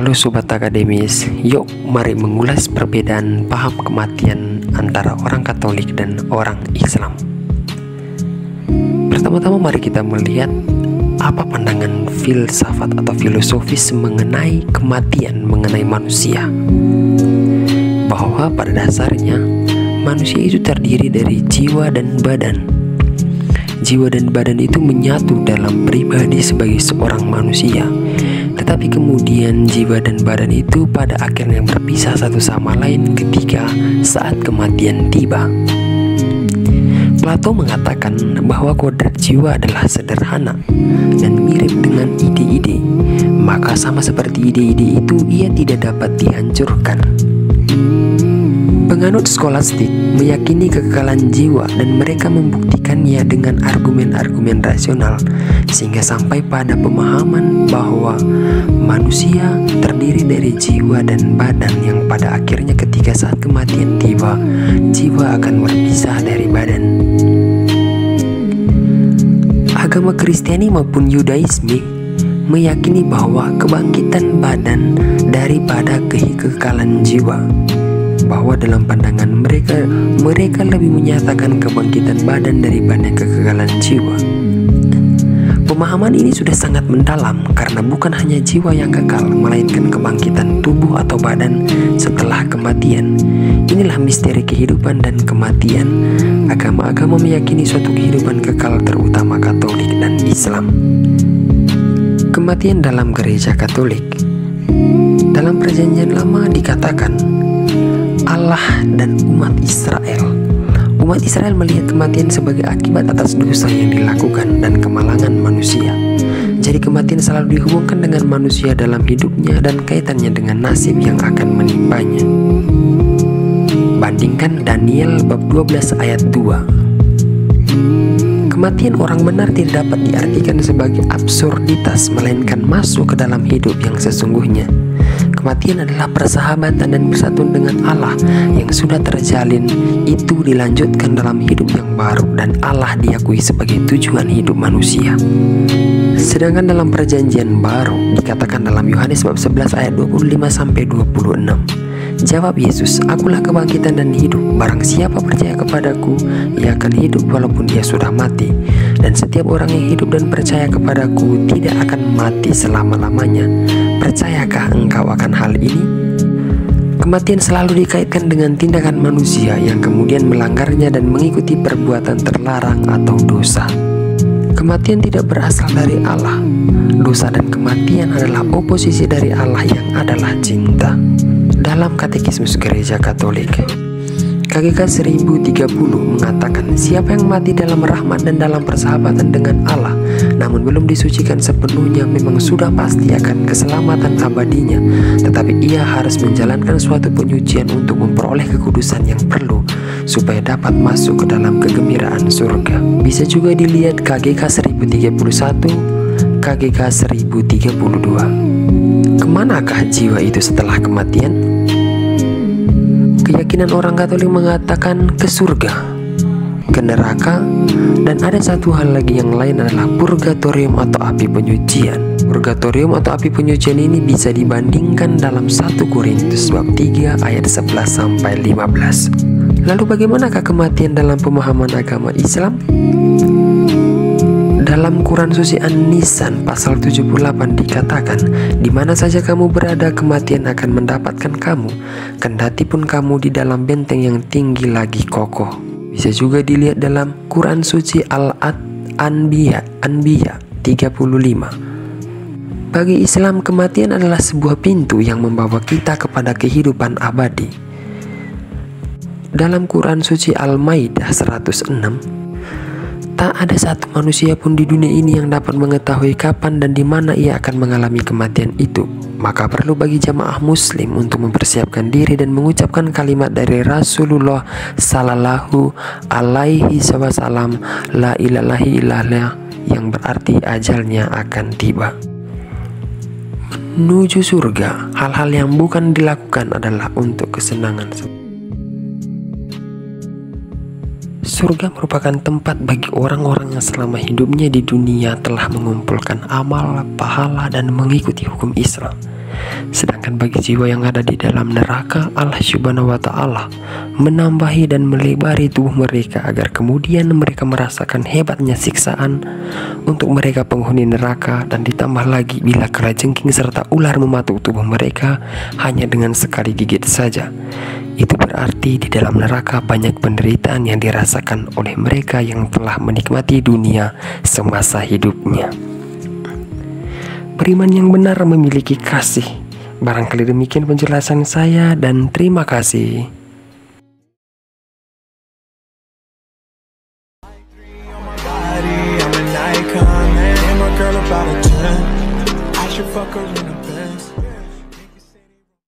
Halo Sobat Akademis, yuk mari mengulas perbedaan paham kematian antara orang Katolik dan orang Islam. Pertama-tama mari kita melihat apa pandangan filsafat atau filosofis mengenai kematian, mengenai manusia. Bahwa pada dasarnya manusia itu terdiri dari jiwa dan badan. Jiwa dan badan itu menyatu dalam pribadi sebagai seorang manusia. Tetapi kemudian jiwa dan badan itu pada akhirnya berpisah satu sama lain ketika saat kematian tiba. Plato mengatakan bahwa kodrat jiwa adalah sederhana dan mirip dengan ide-ide. Maka sama seperti ide-ide itu, ia tidak dapat dihancurkan. Penganut skolastik meyakini kekekalan jiwa dan mereka membuktikannya dengan argumen-argumen rasional sehingga sampai pada pemahaman bahwa manusia terdiri dari jiwa dan badan yang pada akhirnya ketika saat kematian tiba, jiwa akan berpisah dari badan. Agama Kristiani maupun Yudaisme meyakini bahwa kebangkitan badan daripada kekekalan jiwa, bahwa dalam pandangan mereka lebih menyatakan kebangkitan badan daripada kekekalan jiwa. Pemahaman ini sudah sangat mendalam karena bukan hanya jiwa yang kekal, melainkan kebangkitan tubuh atau badan setelah kematian. Inilah misteri kehidupan dan kematian. Agama-agama meyakini suatu kehidupan kekal, terutama Katolik dan Islam. Kematian dalam gereja Katolik. Dalam Perjanjian Lama dikatakan Allah dan umat Israel. Umat Israel melihat kematian sebagai akibat atas dosa yang dilakukan dan kemalangan manusia. Jadi kematian selalu dihubungkan dengan manusia dalam hidupnya dan kaitannya dengan nasib yang akan menimpanya. Bandingkan Daniel bab 12 ayat 2. Kematian orang benar tidak dapat diartikan sebagai absurditas, melainkan masuk ke dalam hidup yang sesungguhnya. Kematian adalah persahabatan dan persatuan dengan Allah yang sudah terjalin, itu dilanjutkan dalam hidup yang baru dan Allah diakui sebagai tujuan hidup manusia. Sedangkan dalam Perjanjian Baru dikatakan dalam Yohanes bab 11 ayat 25-26. Jawab Yesus, "Akulah kebangkitan dan hidup. Barang siapa percaya kepadaku, ia akan hidup walaupun dia sudah mati. Dan setiap orang yang hidup dan percaya kepadaku tidak akan mati selama-lamanya. Percayakah engkau akan hal ini?" Kematian selalu dikaitkan dengan tindakan manusia yang kemudian melanggarnya dan mengikuti perbuatan terlarang atau dosa. Kematian tidak berasal dari Allah. Dosa dan kematian adalah oposisi dari Allah yang adalah cinta. Dalam Katekismus Gereja Katolik, KGK 1030 mengatakan, siapa yang mati dalam rahmat dan dalam persahabatan dengan Allah namun belum disucikan sepenuhnya memang sudah pasti akan keselamatan abadinya, tetapi ia harus menjalankan suatu penyucian untuk memperoleh kekudusan yang perlu supaya dapat masuk ke dalam kegembiraan surga. Bisa juga dilihat KGK 1031, KGK 1032. Kemanakah jiwa itu setelah kematian? Keyakinan orang Katolik mengatakan ke surga, ke neraka, dan ada satu hal lagi yang lain adalah purgatorium atau api penyucian. Purgatorium atau api penyucian ini bisa dibandingkan dalam 1 Korintus bab 3 ayat 11-15. Lalu bagaimanakah kematian dalam pemahaman agama Islam? Dalam Quran Suci An-Nisan pasal 78 dikatakan, di mana saja kamu berada, kematian akan mendapatkan kamu, kendati pun kamu di dalam benteng yang tinggi lagi kokoh. Bisa juga dilihat dalam Quran Suci Al-Anbiya 35. Bagi Islam, kematian adalah sebuah pintu yang membawa kita kepada kehidupan abadi. Dalam Quran Suci Al-Maidah 106, tak ada satu manusia pun di dunia ini yang dapat mengetahui kapan dan di mana ia akan mengalami kematian itu. Maka perlu bagi jamaah muslim untuk mempersiapkan diri dan mengucapkan kalimat dari Rasulullah Sallallahu Alaihi Wasallam, la ilaha illallah, yang berarti ajalnya akan tiba. Menuju surga, hal-hal yang bukan dilakukan adalah untuk kesenangan. Surga merupakan tempat bagi orang-orang yang selama hidupnya di dunia telah mengumpulkan amal, pahala, dan mengikuti hukum Islam. Sedangkan bagi jiwa yang ada di dalam neraka, Allah Subhanahu wa Ta'ala menambahi dan melebari tubuh mereka agar kemudian mereka merasakan hebatnya siksaan untuk mereka penghuni neraka, dan ditambah lagi bila kalajengking serta ular mematuk tubuh mereka hanya dengan sekali gigit saja. Itu berarti di dalam neraka banyak penderitaan yang dirasakan oleh mereka yang telah menikmati dunia semasa hidupnya. Beriman yang benar memiliki kasih. Barangkali demikian penjelasan saya, dan terima kasih. I'm an icon, man. And my girl about a 10. I should fuck her in a